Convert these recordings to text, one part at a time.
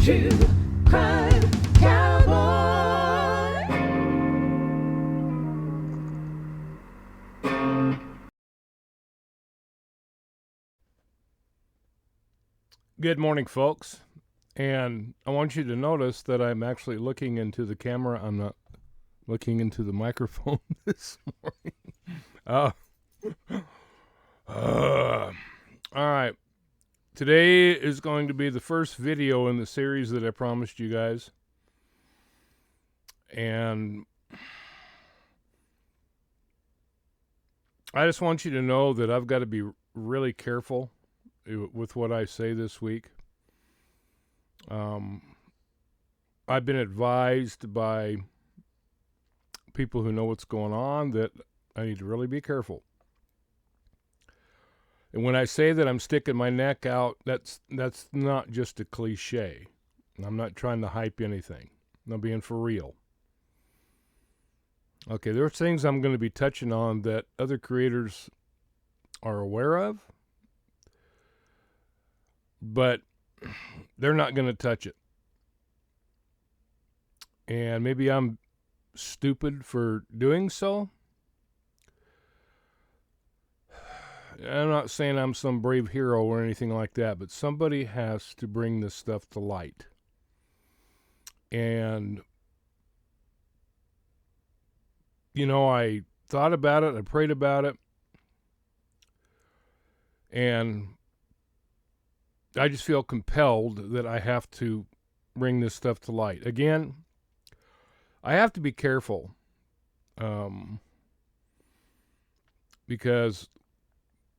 True Crime Cowboy. Good morning, folks. And I want you to notice that I'm actually looking into the camera. I'm not looking into the microphone this morning. All right. Today is going to be the first video in the series that I promised you guys. And I just want you to know that I've got to be really careful with what I say this week. I've been advised by people who know what's going on that I need to really be careful. And when I say that I'm sticking my neck out, that's not just a cliche. I'm not trying to hype anything. I'm being for real. Okay, there are things I'm going to be touching on that other creators are aware of, but they're not going to touch it. And maybe I'm stupid for doing so. I'm not saying I'm some brave hero or anything like that, but somebody has to bring this stuff to light. And, you know, I thought about it, I prayed about it, and I just feel compelled that I have to bring this stuff to light. Again, I have to be careful because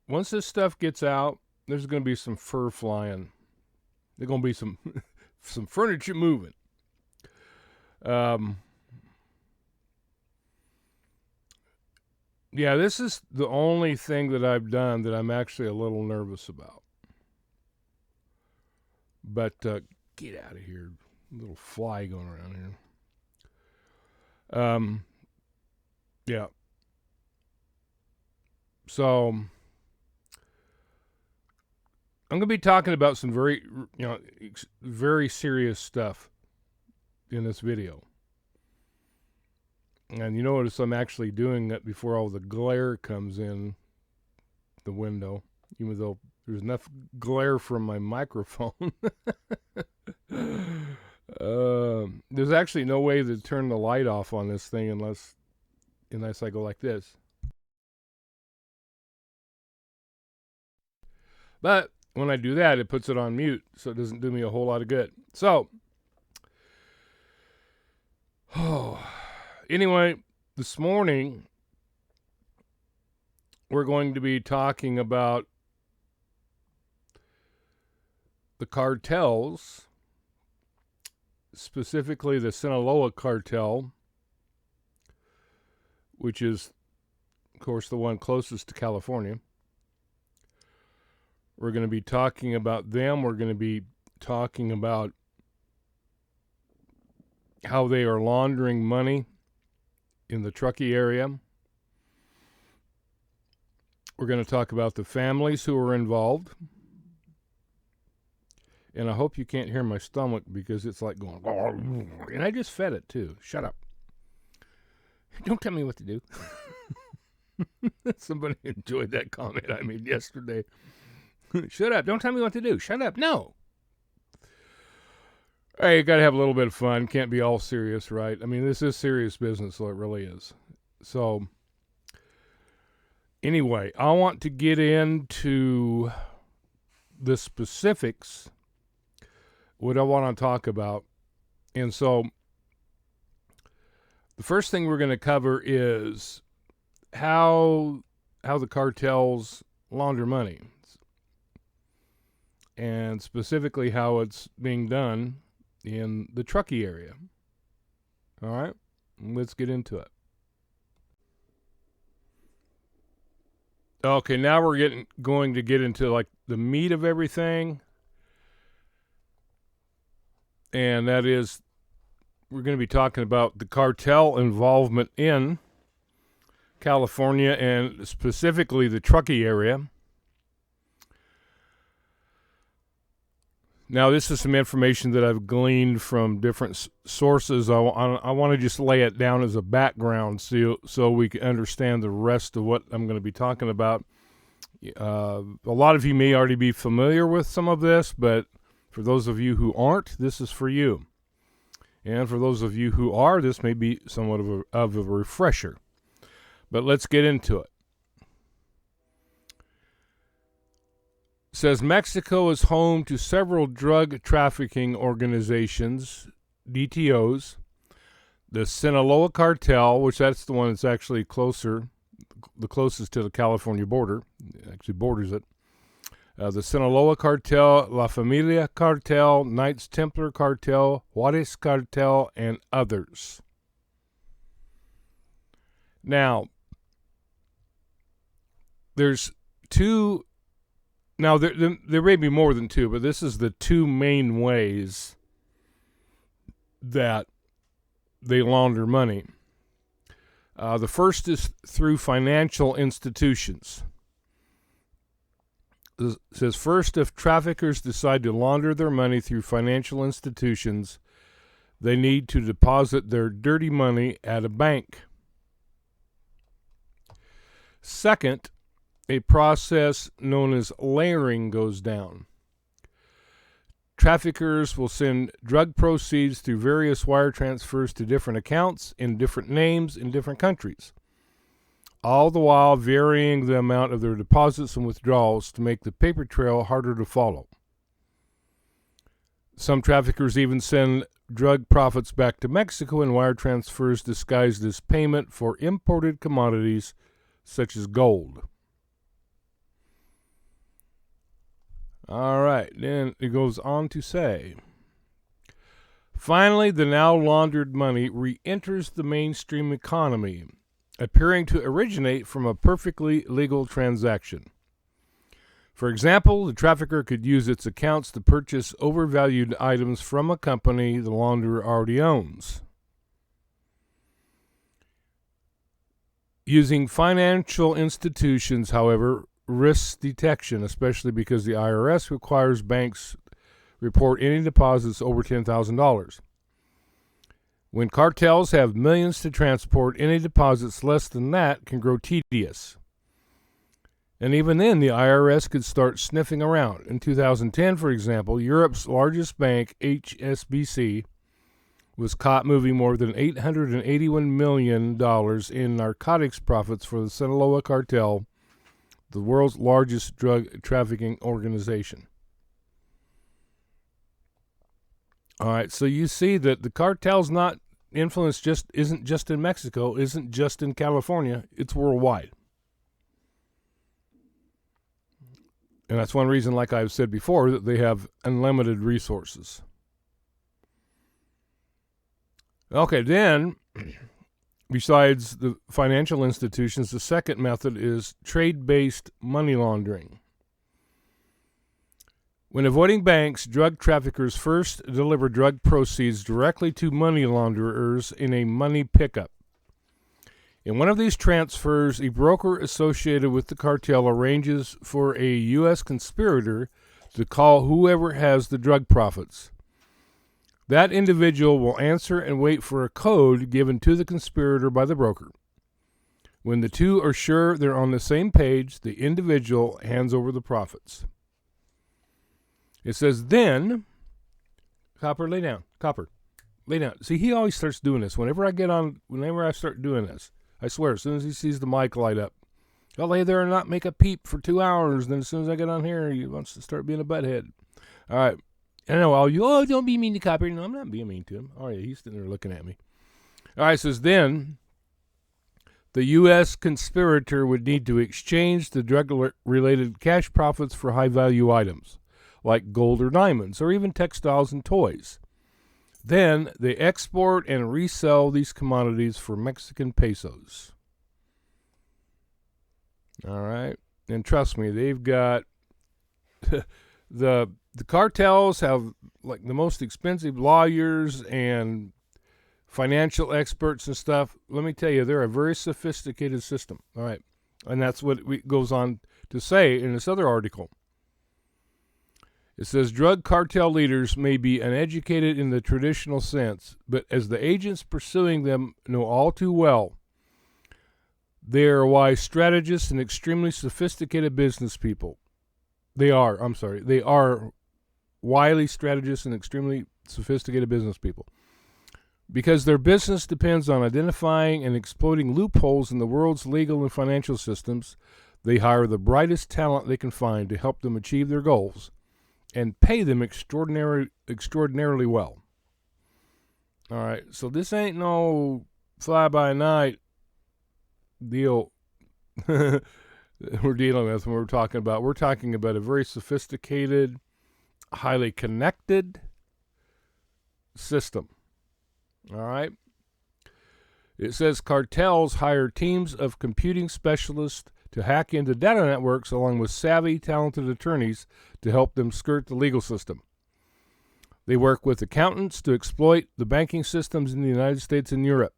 once this stuff gets out, there's going to be some fur flying. There's going to be some some furniture moving. Yeah, this is the only thing that I've done that I'm actually a little nervous about. But get out of here, little fly going around here. Yeah. So I'm going to be talking about some very serious stuff in this video. And you notice I'm actually doing it before all the glare comes in the window, even though there's enough glare from my microphone. There's actually no way to turn the light off on this thing unless I go like this. But when I do that, it puts it on mute, so it doesn't do me a whole lot of good. So, anyway, this morning, we're going to be talking about the cartels, specifically the Sinaloa cartel, which is, of course, the one closest to California. We're going to be talking about them. We're going to be talking about how they are laundering money in the Truckee area. We're going to talk about the families who are involved. And I hope you can't hear my stomach because it's like going, and I just fed it too. Shut up. Don't tell me what to do. Somebody enjoyed that comment I made yesterday. Shut up. Don't tell me what to do. Shut up. No. Hey, you got to have a little bit of fun. Can't be all serious, right? I mean, this is serious business, so it really is. So, anyway, I want to get into the specifics, what I want to talk about. And so, the first thing we're going to cover is how the cartels launder money. And specifically how it's being done in the Truckee area. All right, let's get into it. Okay, now we're going to get into like the meat of everything. And that is, we're going to be talking about the cartel involvement in California and specifically the Truckee area. Now, this is some information that I've gleaned from different sources. I want to just lay it down as a background so we can understand the rest of what I'm going to be talking about. A lot of you may already be familiar with some of this, but for those of you who aren't, this is for you. And for those of you who are, this may be somewhat of a refresher. But let's get into it. It says Mexico is home to several drug trafficking organizations, DTOs, the Sinaloa Cartel, which that's the one that's actually the closest to the California border, actually borders it. The Sinaloa Cartel, La Familia Cartel, Knights Templar Cartel, Juarez Cartel, and others. Now, there's two. Now, there may be more than two, but this is the two main ways that they launder money. The first is through financial institutions. It says, first, if traffickers decide to launder their money through financial institutions, they need to deposit their dirty money at a bank. Second, a process known as layering goes down. Traffickers will send drug proceeds through various wire transfers to different accounts in different names in different countries, all the while varying the amount of their deposits and withdrawals to make the paper trail harder to follow. Some traffickers even send drug profits back to Mexico in wire transfers disguised as payment for imported commodities such as gold. All right, then it goes on to say, finally, the now laundered money re-enters the mainstream economy, appearing to originate from a perfectly legal transaction. For example, the trafficker could use its accounts to purchase overvalued items from a company the launderer already owns. Using financial institutions, however, risks detection, especially because the IRS requires banks report any deposits over $10,000. When cartels have millions to transport, any deposits less than that can grow tedious. And even then, the IRS could start sniffing around. In 2010, for example, Europe's largest bank, HSBC, was caught moving more than $881 million in narcotics profits for the Sinaloa Cartel, the world's largest drug trafficking organization. All right, so you see that the cartel's not influence isn't just in Mexico, isn't just in California, it's worldwide. And that's one reason, like I've said before, that they have unlimited resources. Okay, then, besides the financial institutions, the second method is trade-based money laundering. When avoiding banks, drug traffickers first deliver drug proceeds directly to money launderers in a money pickup. In one of these transfers, a broker associated with the cartel arranges for a U.S. conspirator to call whoever has the drug profits. That individual will answer and wait for a code given to the conspirator by the broker. When the two are sure they're on the same page, the individual hands over the profits. It says, then, Copper, lay down. Copper, lay down. See, he always starts doing this. Whenever I start doing this, I swear, as soon as he sees the mic light up, I'll lay there and not make a peep for 2 hours. Then as soon as I get on here, he wants to start being a butthead. All right. I know all you, don't be mean to Copper. No, I'm not being mean to him. Oh, yeah, he's sitting there looking at me. All right, it says, then the U.S. conspirator would need to exchange the drug-related cash profits for high-value items, like gold or diamonds, or even textiles and toys. Then they export and resell these commodities for Mexican pesos. All right, and trust me, they've got the cartels have like the most expensive lawyers and financial experts and stuff. Let me tell you, they're a very sophisticated system. All right, and that's what it goes on to say in this other article. It says drug cartel leaders may be uneducated in the traditional sense, but as the agents pursuing them know all too well, they are wise strategists and extremely sophisticated business people. They are wily strategists and extremely sophisticated business people. Because their business depends on identifying and exploiting loopholes in the world's legal and financial systems, they hire the brightest talent they can find to help them achieve their goals and pay them extraordinarily well. All right, so this ain't no fly-by-night deal we're dealing with when we're talking about. We're talking about a very sophisticated, highly connected system. All right? It says cartels hire teams of computing specialists to hack into data networks along with savvy, talented attorneys to help them skirt the legal system. They work with accountants to exploit the banking systems in the United States and Europe.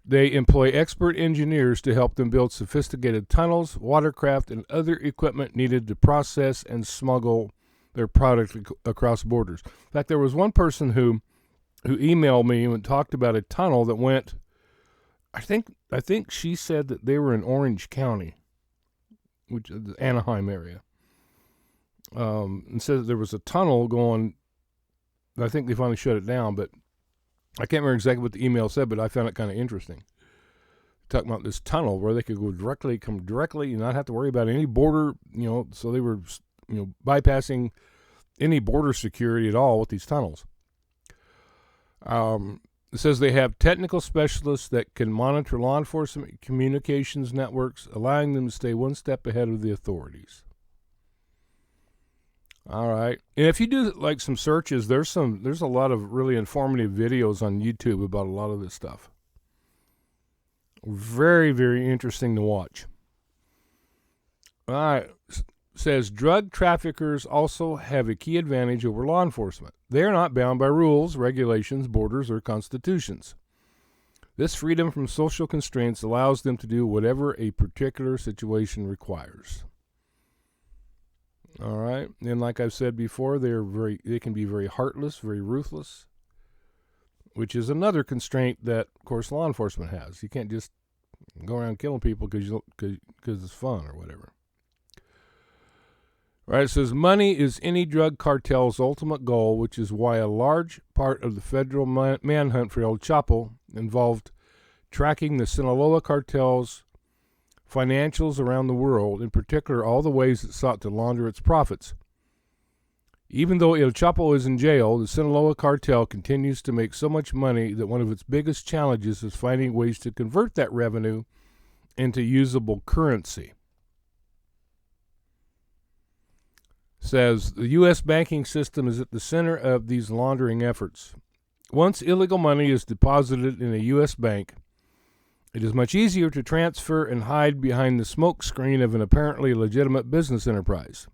They employ expert engineers to help them build sophisticated tunnels, watercraft, and other equipment needed to process and smuggle their product across borders. In fact, there was one person who emailed me and talked about a tunnel that went, I think she said that they were in Orange County, which is the Anaheim area, and said that there was a tunnel going. I think they finally shut it down, but I can't remember exactly what the email said, but I found it kind of interesting. Talking about this tunnel where they could come directly, and not have to worry about any border, so they were, bypassing any border security at all with these tunnels. It says they have technical specialists that can monitor law enforcement communications networks, allowing them to stay one step ahead of the authorities. All right. And if you do like some searches, there's a lot of really informative videos on YouTube about a lot of this stuff. Very, very interesting to watch. All right. Says drug traffickers also have a key advantage over law enforcement. They are not bound by rules, regulations, borders, or constitutions. This freedom from social constraints allows them to do whatever a particular situation requires. All right, and like I've said before, they can be very heartless, very ruthless, which is another constraint that, of course, law enforcement has. You can't just go around killing people because it's fun or whatever. All right, it says money is any drug cartel's ultimate goal, which is why a large part of the federal manhunt for El Chapo involved tracking the Sinaloa cartel's financials around the world, in particular all the ways it sought to launder its profits. Even though El Chapo is in jail, the Sinaloa cartel continues to make so much money that one of its biggest challenges is finding ways to convert that revenue into usable currency. Says the U.S. banking system is at the center of these laundering efforts. Once illegal money is deposited in a U.S. bank, it is much easier to transfer and hide behind the smoke screen of an apparently legitimate business enterprise.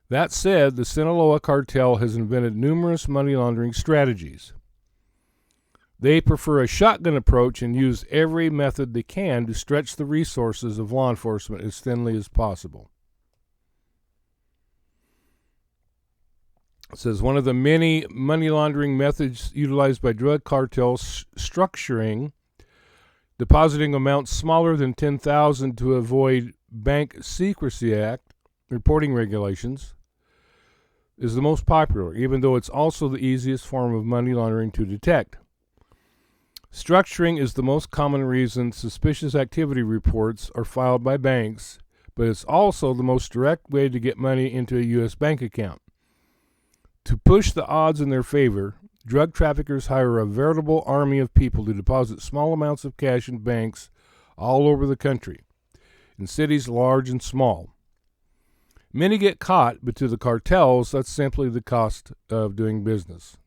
That said, the Sinaloa cartel has invented numerous money laundering strategies. They prefer a shotgun approach and use every method they can to stretch the resources of law enforcement as thinly as possible. It says one of the many money laundering methods utilized by drug cartels structuring depositing amounts smaller than $10,000 to avoid Bank Secrecy Act reporting regulations is the most popular, even though it's also the easiest form of money laundering to detect. Structuring is the most common reason suspicious activity reports are filed by banks, but it's also the most direct way to get money into a U.S. bank account. To push the odds in their favor, drug traffickers hire a veritable army of people to deposit small amounts of cash in banks all over the country, in cities large and small. Many get caught, but to the cartels, that's simply the cost of doing business.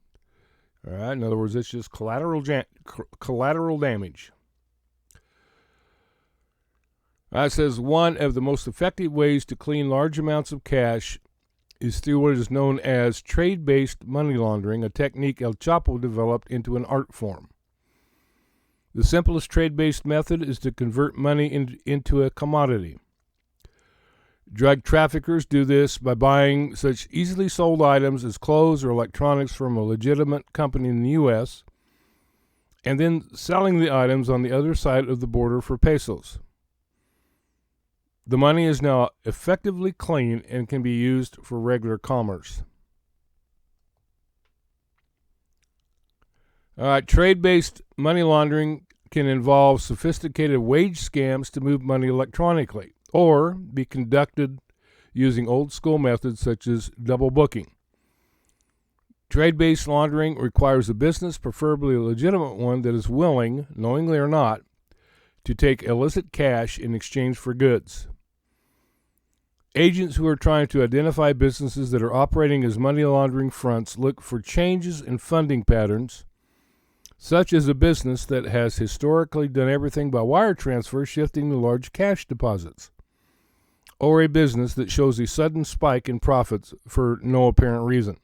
All right, in other words, it's just collateral damage. It says one of the most effective ways to clean large amounts of cash is through what is known as trade-based money laundering, a technique El Chapo developed into an art form. The simplest trade-based method is to convert money into a commodity. Drug traffickers do this by buying such easily sold items as clothes or electronics from a legitimate company in the U.S. and then selling the items on the other side of the border for pesos. The money is now effectively clean and can be used for regular commerce. All right, trade-based money laundering can involve sophisticated wage scams to move money electronically, or be conducted using old-school methods such as double booking. Trade-based laundering requires a business, preferably a legitimate one, that is willing, knowingly or not, to take illicit cash in exchange for goods. Agents who are trying to identify businesses that are operating as money laundering fronts look for changes in funding patterns, such as a business that has historically done everything by wire transfer, shifting to large cash deposits, or a business that shows a sudden spike in profits for no apparent reason.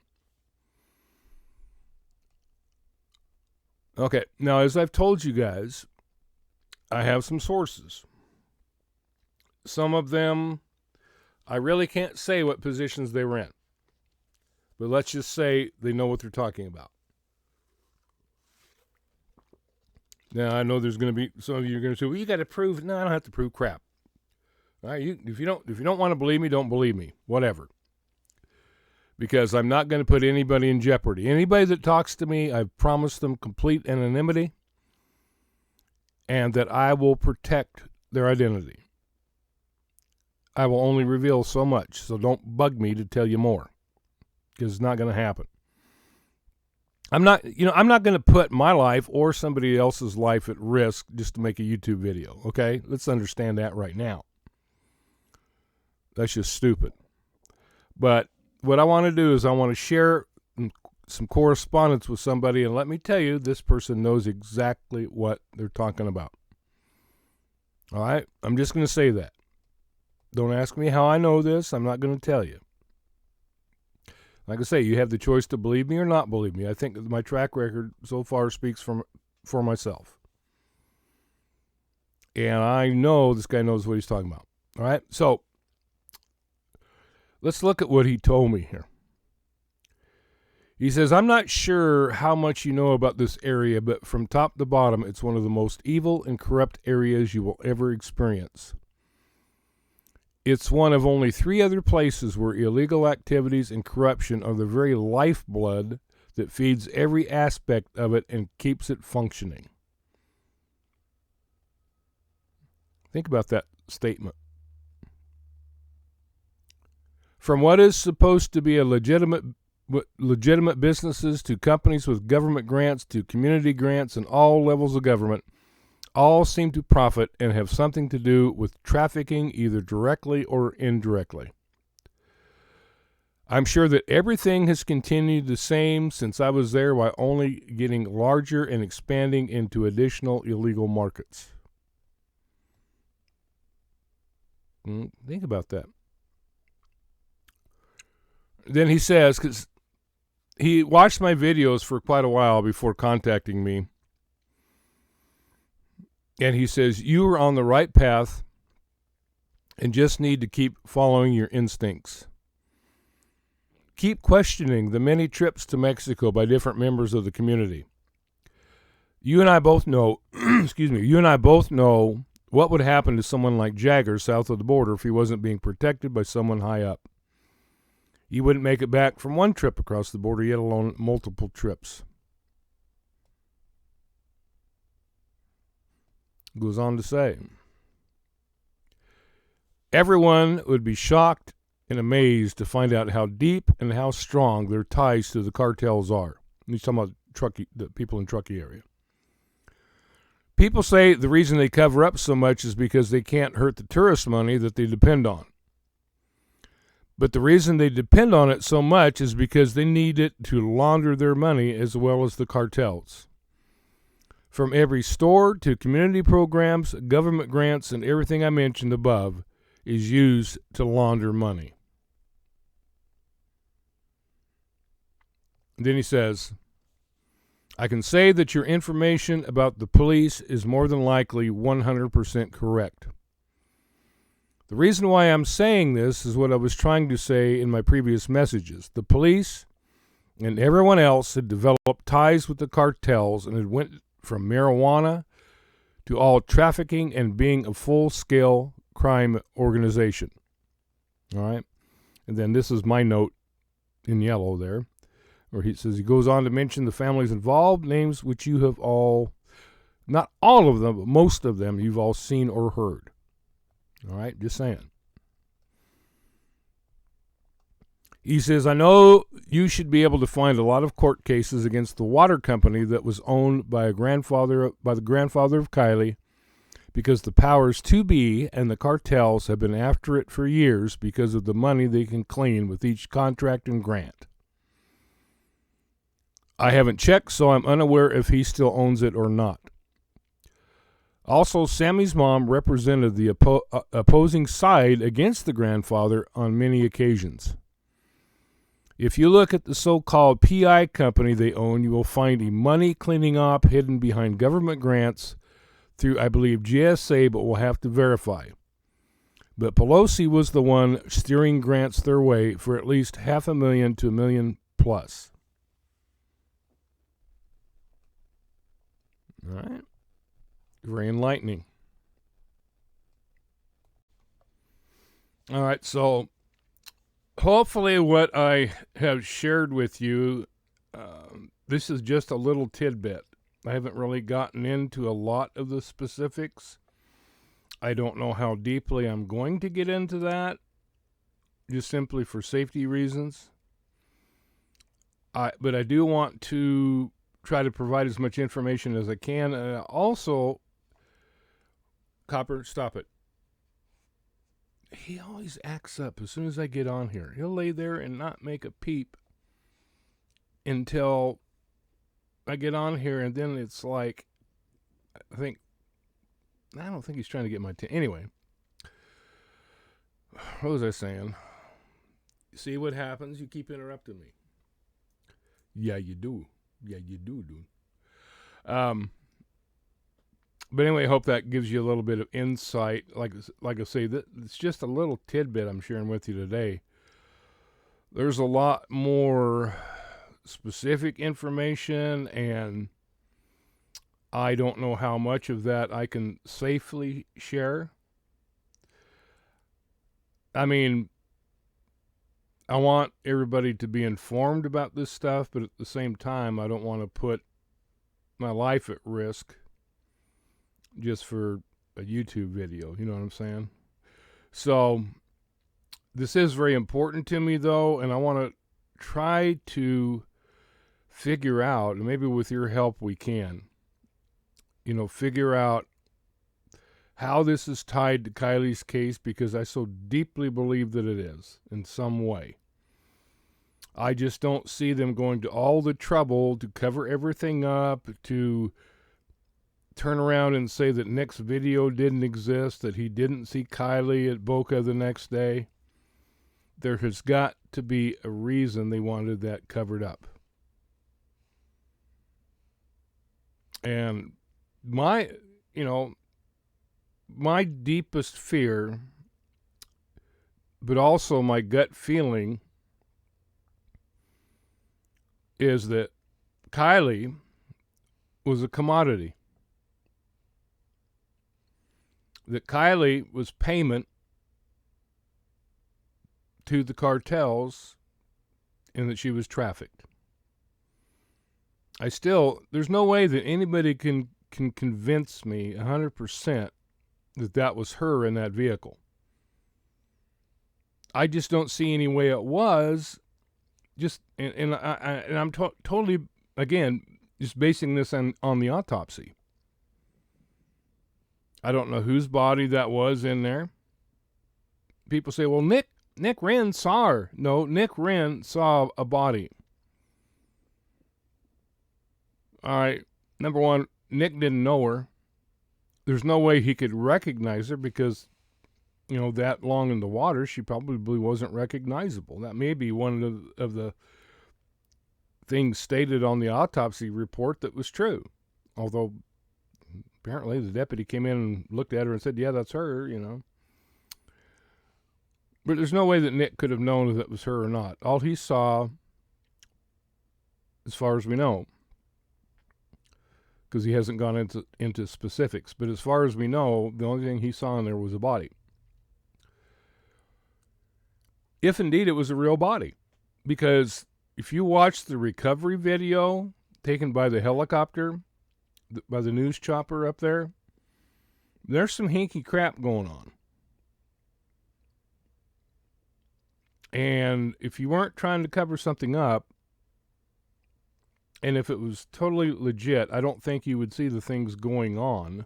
Okay, now as I've told you guys, I have some sources. Some of them, I really can't say what positions they were in, but let's just say they know what they're talking about. Now, I know there's going to be some of you are going to say, well, you got to prove. No, I don't have to prove crap. All right, if you don't want to believe me, don't believe me. Whatever. Because I'm not going to put anybody in jeopardy. Anybody that talks to me, I've promised them complete anonymity and that I will protect their identity. I will only reveal so much, so don't bug me to tell you more, because it's not going to happen. I'm not going to put my life or somebody else's life at risk just to make a YouTube video, okay? Let's understand that right now. That's just stupid. But what I want to do is I want to share some correspondence with somebody, and let me tell you, this person knows exactly what they're talking about. All right? I'm just going to say that. Don't ask me how I know this. I'm not going to tell you. Like I say, you have the choice to believe me or not believe me. I think my track record so far speaks for myself. And I know this guy knows what he's talking about. All right? So, let's look at what he told me here. He says, I'm not sure how much you know about this area, but from top to bottom, it's one of the most evil and corrupt areas you will ever experience. It's one of only 3 other places where illegal activities and corruption are the very lifeblood that feeds every aspect of it and keeps it functioning. Think about that statement. From what is supposed to be a legitimate businesses to companies with government grants to community grants and all levels of government, all seem to profit and have something to do with trafficking either directly or indirectly. I'm sure that everything has continued the same since I was there, while only getting larger and expanding into additional illegal markets. Think about that. Then he says, because he watched my videos for quite a while before contacting me, and he says, you are on the right path and just need to keep following your instincts. Keep questioning the many trips to Mexico by different members of the community. You and I both know, you and I both know what would happen to someone like Jagger south of the border if he wasn't being protected by someone high up. He wouldn't make it back from one trip across the border, yet alone multiple trips. Goes on to say, everyone would be shocked and amazed to find out how deep and how strong their ties to the cartels are. He's talking about Truckee, the people in Truckee area. People say the reason they cover up so much is because they can't hurt the tourist money that they depend on. But the reason they depend on it so much is because they need it to launder their money as well as the cartels. From every store to community programs, government grants, and everything I mentioned above is used to launder money. Then he says, I can say that your information about the police is more than likely 100% correct. The reason why I'm saying this is what I was trying to say in my previous messages. The police and everyone else had developed ties with the cartels, and it went from marijuana to all trafficking and being a full-scale crime organization. All right? And then this is my note in yellow there, where he says he goes on to mention the families involved, names which you have all, not all of them, but most of them you've all seen or heard. All right, just saying. He says, I know you should be able to find a lot of court cases against the water company that was owned by the grandfather of Kylie, because the powers to be and the cartels have been after it for years because of the money they can clean with each contract and grant. I haven't checked, so I'm unaware if he still owns it or not. Also, Sammy's mom represented the opposing side against the grandfather on many occasions. If you look at the so-called PI company they own, you will find a money cleaning op hidden behind government grants through, I believe, GSA, but we'll have to verify. But Pelosi was the one steering grants their way for at least $500,000 to $1 million plus. All right. Very enlightening. All right, so hopefully what I have shared with you, this is just a little tidbit. I haven't really gotten into a lot of the specifics. I don't know how deeply I'm going to get into that, just simply for safety reasons. But I do want to try to provide as much information as I can. And also, Copper, stop it. He always acts up as soon as I get on here. He'll lay there and not make a peep until I get on here, and then it's like, I don't think he's trying to get my attention. Anyway, what was I saying? See what happens? You keep interrupting me. Yeah, you do. Yeah, you do, dude. But anyway, I hope that gives you a little bit of insight. Like I say, it's just a little tidbit I'm sharing with you today. There's a lot more specific information, and I don't know how much of that I can safely share. I mean, I want everybody to be informed about this stuff, but at the same time, I don't want to put my life at risk just for a YouTube video. You know what I'm saying? So this is very important to me, though, and I want to try to figure out, and maybe with your help we can, figure out how this is tied to Kylie's case, because I so deeply believe that it is in some way. I just don't see them going to all the trouble to cover everything up, to turn around and say that Nick's video didn't exist, that he didn't see Kylie at Boca the next day. There has got to be a reason they wanted that covered up. And my deepest fear, but also my gut feeling, is that Kylie was a commodity. That Kylie was payment to the cartels, and that she was trafficked. There's no way that anybody can convince me 100% that was her in that vehicle. I just don't see any way it was. I'm totally, again, just basing this on the autopsy. I don't know whose body that was in there. People say, well, Nick Wren saw her. No, Nick Wren saw a body. All right, number one, Nick didn't know her. There's no way he could recognize her because, that long in the water, she probably wasn't recognizable. That may be one of the things stated on the autopsy report that was true. Although, apparently the deputy came in and looked at her and said, yeah, that's her, But there's no way that Nick could have known if it was her or not. All he saw, as far as we know, because he hasn't gone into specifics, but as far as we know, the only thing he saw in there was a body. If indeed it was a real body. Because if you watch the recovery video taken by the helicopter, by the news chopper up there, there's some hinky crap going on. And if you weren't trying to cover something up, and if it was totally legit, I don't think you would see the things going on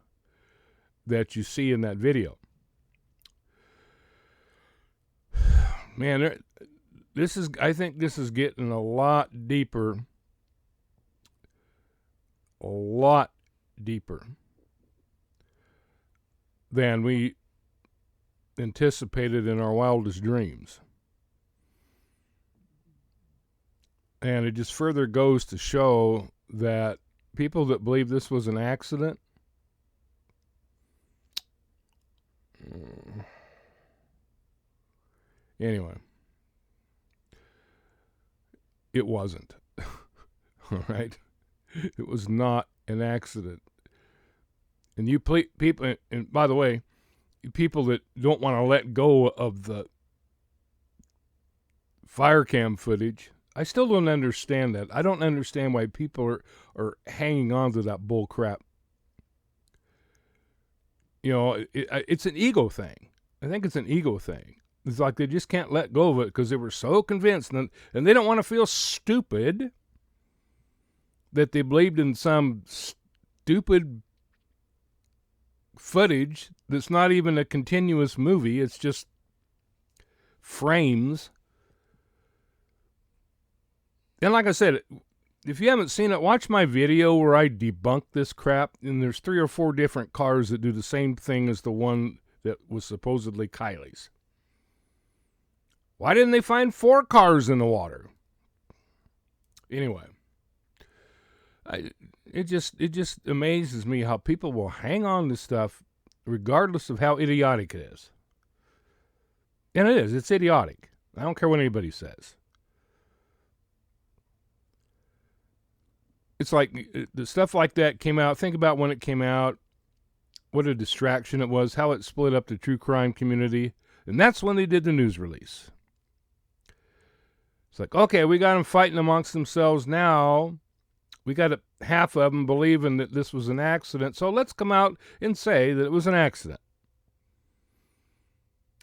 that you see in that video. Man, I think this is getting a lot deeper than we anticipated in our wildest dreams. And it just further goes to show that people that believe this was an accident, anyway, it wasn't. All right? It was not an accident. And you people, and by the way, people that don't want to let go of the fire cam footage, I still don't understand that. I don't understand why people are hanging on to that bull crap. You know, it's an ego thing. I think it's an ego thing. It's like they just can't let go of it because they were so convinced, and they don't want to feel stupid that they believed in some stupid footage that's not even a continuous movie. It's just frames. And like I said, if you haven't seen it, watch my video where I debunk this crap. And there's 3 or 4 different cars that do the same thing as the one that was supposedly Kylie's. Why didn't they find 4 cars in the water? Anyway, it just amazes me how people will hang on to stuff regardless of how idiotic it is. And it is. It's idiotic. I don't care what anybody says. It's like the stuff like that came out. Think about when it came out, what a distraction it was, how it split up the true crime community. And that's when they did the news release. It's like, okay, we got them fighting amongst themselves now. We got half of them believing that this was an accident. So let's come out and say that it was an accident.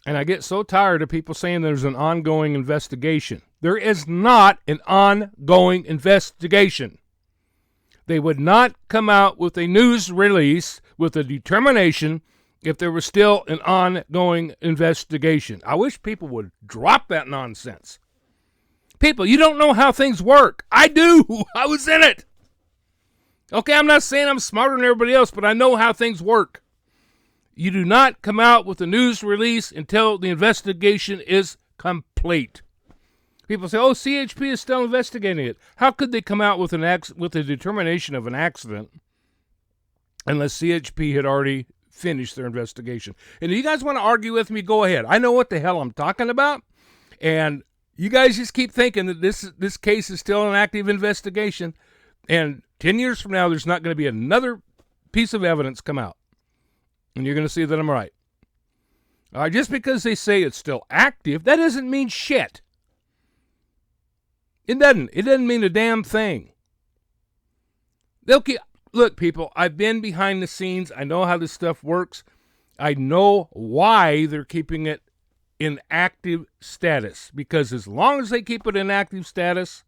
And I get so tired of people saying there's an ongoing investigation. There is not an ongoing investigation. They would not come out with a news release with a determination if there was still an ongoing investigation. I wish people would drop that nonsense. People, you don't know how things work. I do. I was in it. Okay, I'm not saying I'm smarter than everybody else, but I know how things work. You do not come out with a news release until the investigation is complete. People say, oh, CHP is still investigating it. How could they come out with a determination of an accident unless CHP had already finished their investigation? And if you guys want to argue with me, go ahead. I know what the hell I'm talking about. And you guys just keep thinking that this case is still an active investigation. And 10 years from now, there's not going to be another piece of evidence come out. And you're going to see that I'm right. All right, just because they say it's still active, that doesn't mean shit. It doesn't mean a damn thing. Look, people, I've been behind the scenes. I know how this stuff works. I know why they're keeping it in active status. Because as long as they keep it in active status,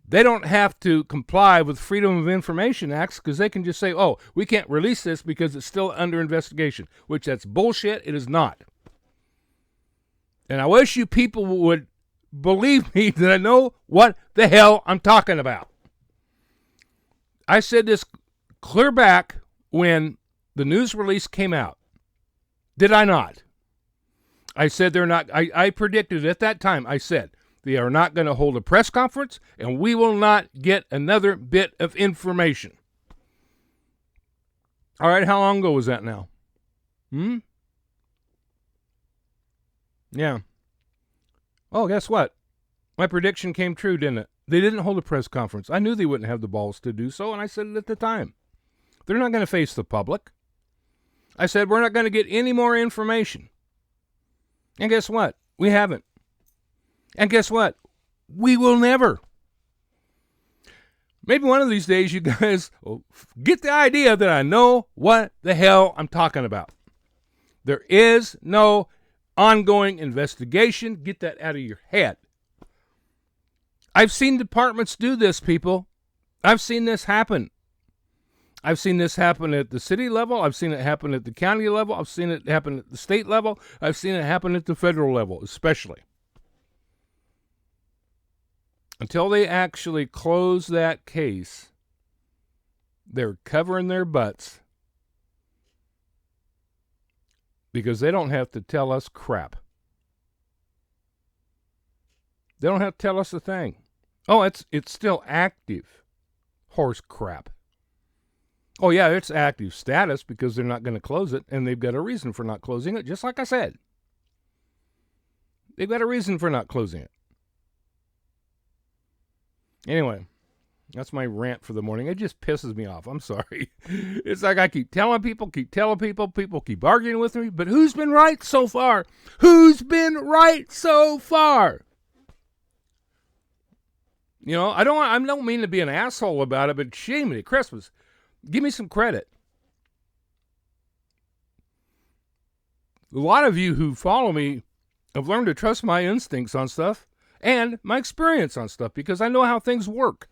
they don't have to comply with Freedom of Information Acts because they can just say, oh, we can't release this because it's still under investigation, which that's bullshit. It is not. And I wish you people would believe me that I know what the hell I'm talking about. I said this clear back when the news release came out. Did I not? I said they're not. I predicted at that time, I said, they are not going to hold a press conference, and we will not get another bit of information. All right, how long ago was that now? Yeah. Oh, guess what? My prediction came true, didn't it? They didn't hold a press conference. I knew they wouldn't have the balls to do so, and I said it at the time. They're not going to face the public. I said we're not going to get any more information. And guess what? We haven't. And guess what? We will never. Maybe one of these days you guys will get the idea that I know what the hell I'm talking about. There is no ongoing investigation. Get that out of your head. I've seen departments do this, people. I've seen this happen. I've seen this happen at the city level. I've seen it happen at the county level. I've seen it happen at the state level. I've seen it happen at the federal level, especially. Until they actually close that case, they're covering their butts because they don't have to tell us crap. They don't have to tell us a thing. Oh, it's still active. Horse crap. Oh, yeah, it's active status because they're not going to close it, and they've got a reason for not closing it, just like I said. They've got a reason for not closing it. Anyway, that's my rant for the morning. It just pisses me off. I'm sorry. It's like I keep telling people, people keep arguing with me, but who's been right so far? Who's been right so far? You know, I don't mean to be an asshole about it, but shame me, Christmas. Give me some credit. A lot of you who follow me have learned to trust my instincts on stuff and my experience on stuff because I know how things work.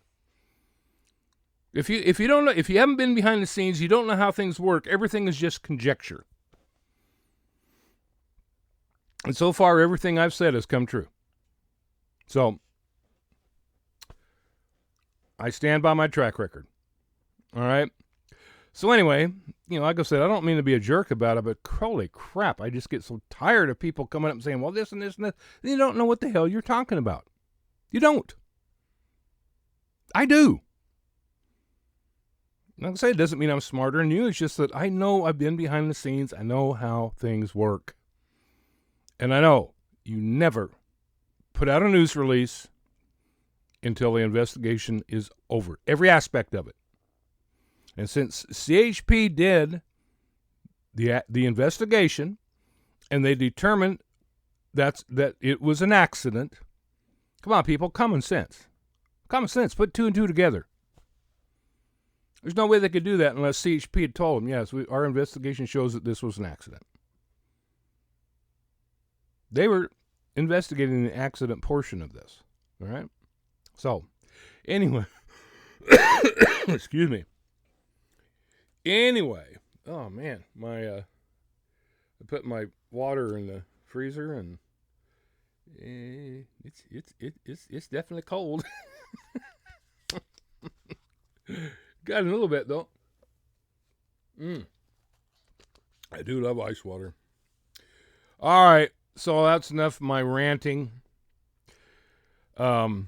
If you don't know, if you haven't been behind the scenes, you don't know how things work. Everything is just conjecture. And so far, everything I've said has come true. So I stand by my track record. All right. So anyway, you know, like I said, I don't mean to be a jerk about it, but holy crap, I just get so tired of people coming up and saying, well, this and this and this. And you don't know what the hell you're talking about. You don't. I do. Like I say, it doesn't mean I'm smarter than you. It's just that I know I've been behind the scenes. I know how things work. And I know you never put out a news release until the investigation is over. Every aspect of it. And since CHP did the investigation and they determined that it was an accident, come on, people, common sense. Common sense, put two and two together. There's no way they could do that unless CHP had told them, yes, our investigation shows that this was an accident. They were investigating the accident portion of this, all right? So, anyway, excuse me. Anyway, oh man, I put my water in the freezer and it's definitely cold. Got a little bit though. I do love ice water. All right, so that's enough of my ranting. I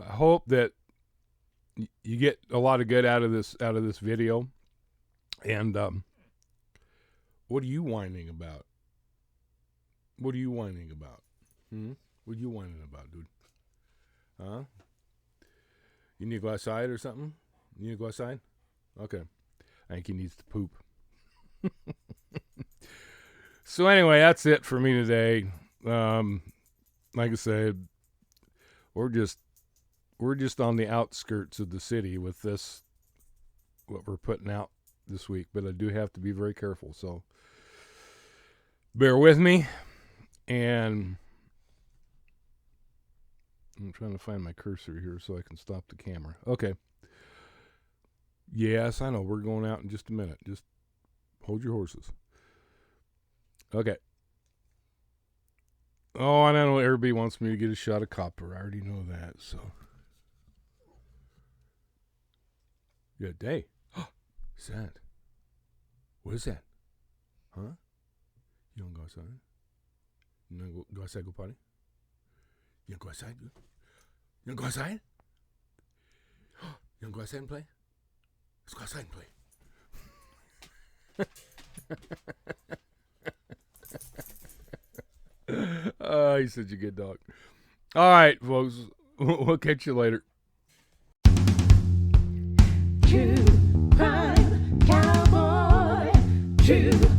hope that you get a lot of good out of this video. And what are you whining about? What are you whining about? What are you whining about, dude? Huh? You need to go outside or something? You need to go outside? Okay. I think he needs to poop. So anyway, that's it for me today. Like I said, we're just on the outskirts of the city with this, what we're putting out this week, but I do have to be very careful, so bear with me. And I'm trying to find my cursor here so I can stop the camera. Okay. Yes, I know, we're going out in just a minute. Just hold your horses. Okay. Oh, and I know everybody wants me to get a shot of copper. I already know that, so. Good day. What's that? What is that? Huh? You don't go outside? You don't go outside, go potty? You don't go outside? You don't go outside? You don't go outside and play? Let's go outside and play. He's such a good dog. All right, folks. We'll catch you later. True crime cowboy. True